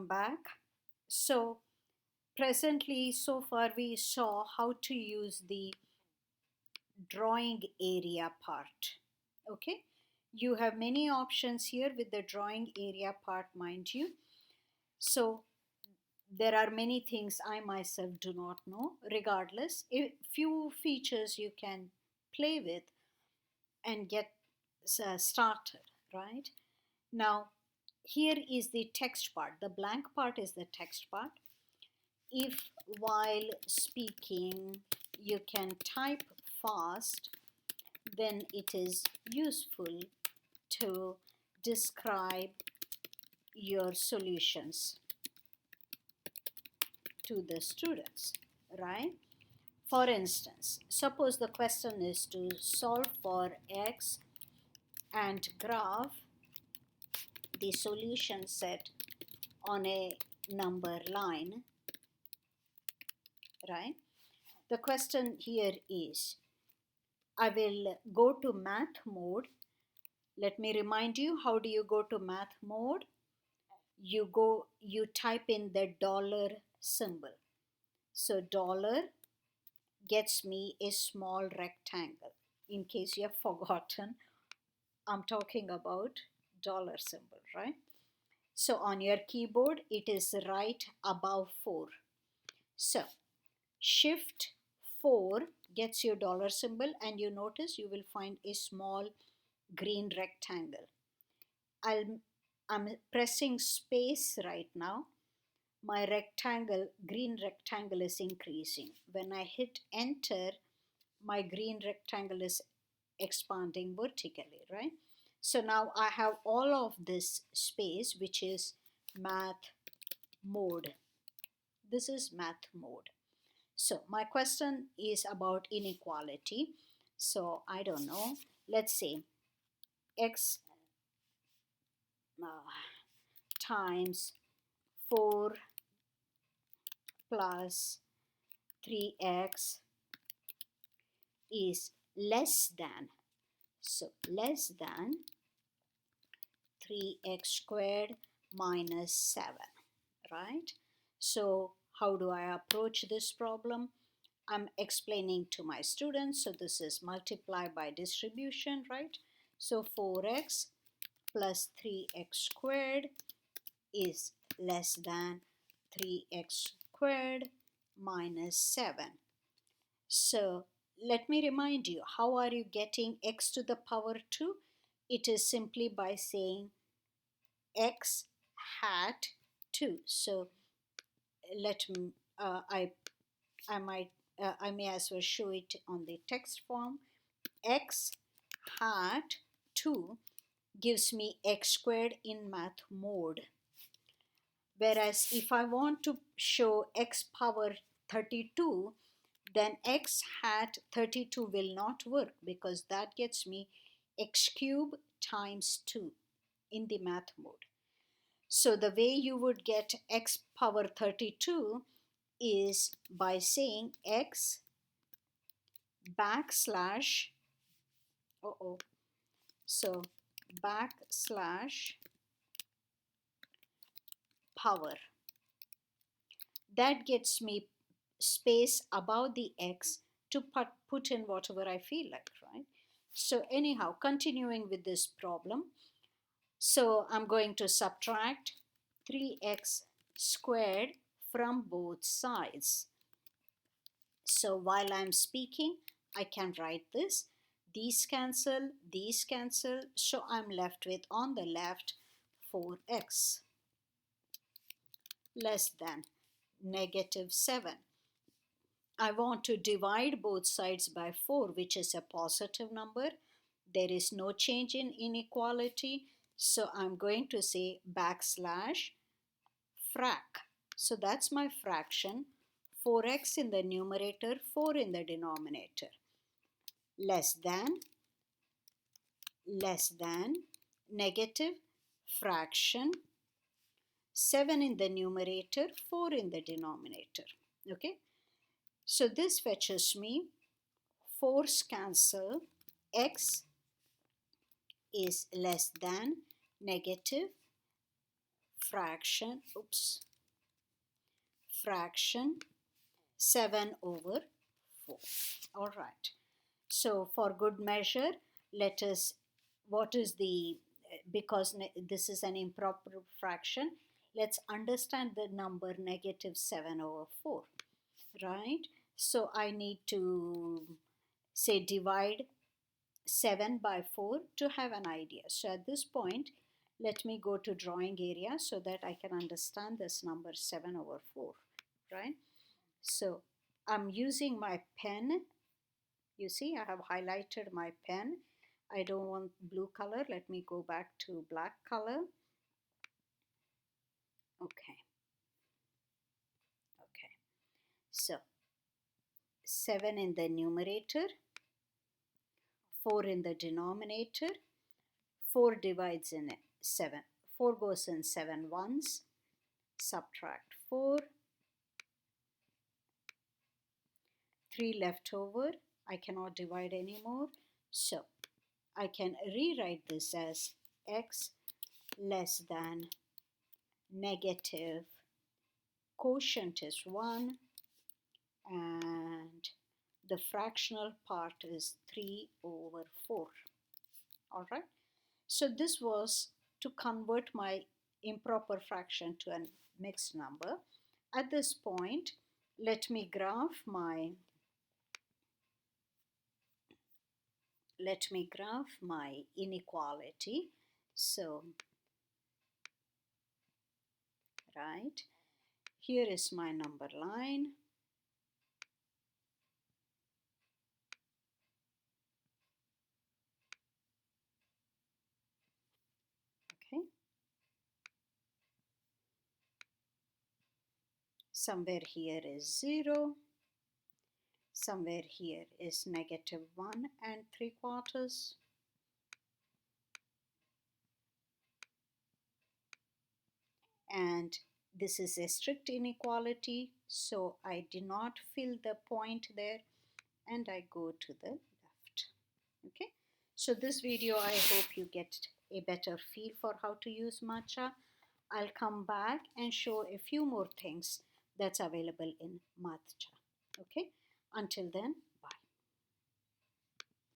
welcome back. So, presently, so far, we saw how to use the drawing area part. Okay, you have many options here with the drawing area part, mind you. So, there are many things I myself do not know. Regardless, a few features you can play with and get started, right? Now, here is the text part. The blank part is the text part. If while speaking you can type fast, then it is useful to describe your solutions to the students, right? For instance, suppose the question is to solve for x and graph the solution set on a number line, right? The question here is, I will go to math mode. Let me remind you, how do you go to math mode? You type in the dollar symbol. So dollar gets me a small rectangle. In case you have forgotten, I'm talking about dollar symbol, right? So on your keyboard, it is right above 4. So Shift 4 gets your dollar symbol, and you notice you will find a small green rectangle. I'm pressing space right now. My green rectangle is increasing. When I hit enter, my green rectangle is expanding vertically, right? So now I have all of this space, which is math mode. This is math mode. So my question is about inequality. So I don't know. Let's say x times 4 plus 3x is less than. So less than 3x squared minus 7, right? So how do I approach this problem? I'm explaining to my students. So this is multiply by distribution, right? So 4x plus 3x squared is less than 3x squared minus 7. So let me remind you, how are you getting x to the power 2? It is simply by saying x hat 2. So let me, I may as well show it on the text form. X hat 2 gives me x squared in math mode. Whereas if I want to show x power 32, then x hat 32 will not work, because that gets me x cube times 2 in the math mode. So the way you would get x power 32 is by saying x backslash, so backslash power. That gets me space above the x to put in whatever I feel like, right? So anyhow, continuing with this problem. So I'm going to subtract 3x squared from both sides. So while I'm speaking, I can write this. These cancel, so I'm left with, on the left, 4x less than negative 7. I want to divide both sides by 4, which is a positive number. There is no change in inequality, so I'm going to say backslash frac. So that's my fraction, 4x in the numerator, 4 in the denominator. Less than negative fraction, 7 in the numerator, 4 in the denominator. Okay, so this fetches me 4's cancel, x is less than negative fraction, fraction 7/4. All right. So for good measure, let us, what is the, because this is an improper fraction, let's understand the number -7/4, right? So I need to say divide 7 by 4 to have an idea. So at this point, let me go to drawing area so that I can understand this number 7/4, right? So I'm using my pen. You see, I have highlighted my pen. I don't want blue color. Let me go back to black color. Okay. Okay. So 7 in the numerator, 4 in the denominator, 4 divides in 7. 4 goes in 7 ones. Subtract 4. 3 left over. I cannot divide anymore. So I can rewrite this as x less than negative, quotient is 1, and the fractional part is 3/4. All right. So this was to convert my improper fraction to a mixed number. At this point, let me graph my inequality. So, right, here is my number line. Okay. Somewhere here is 0. Somewhere here is -1 3/4. And this is a strict inequality, so I did not fill the point there, and I go to the left. Okay, so this video, I hope you get a better feel for how to use MathchaB. I'll come back and show a few more things that's available in MathchaB. Okay, until then,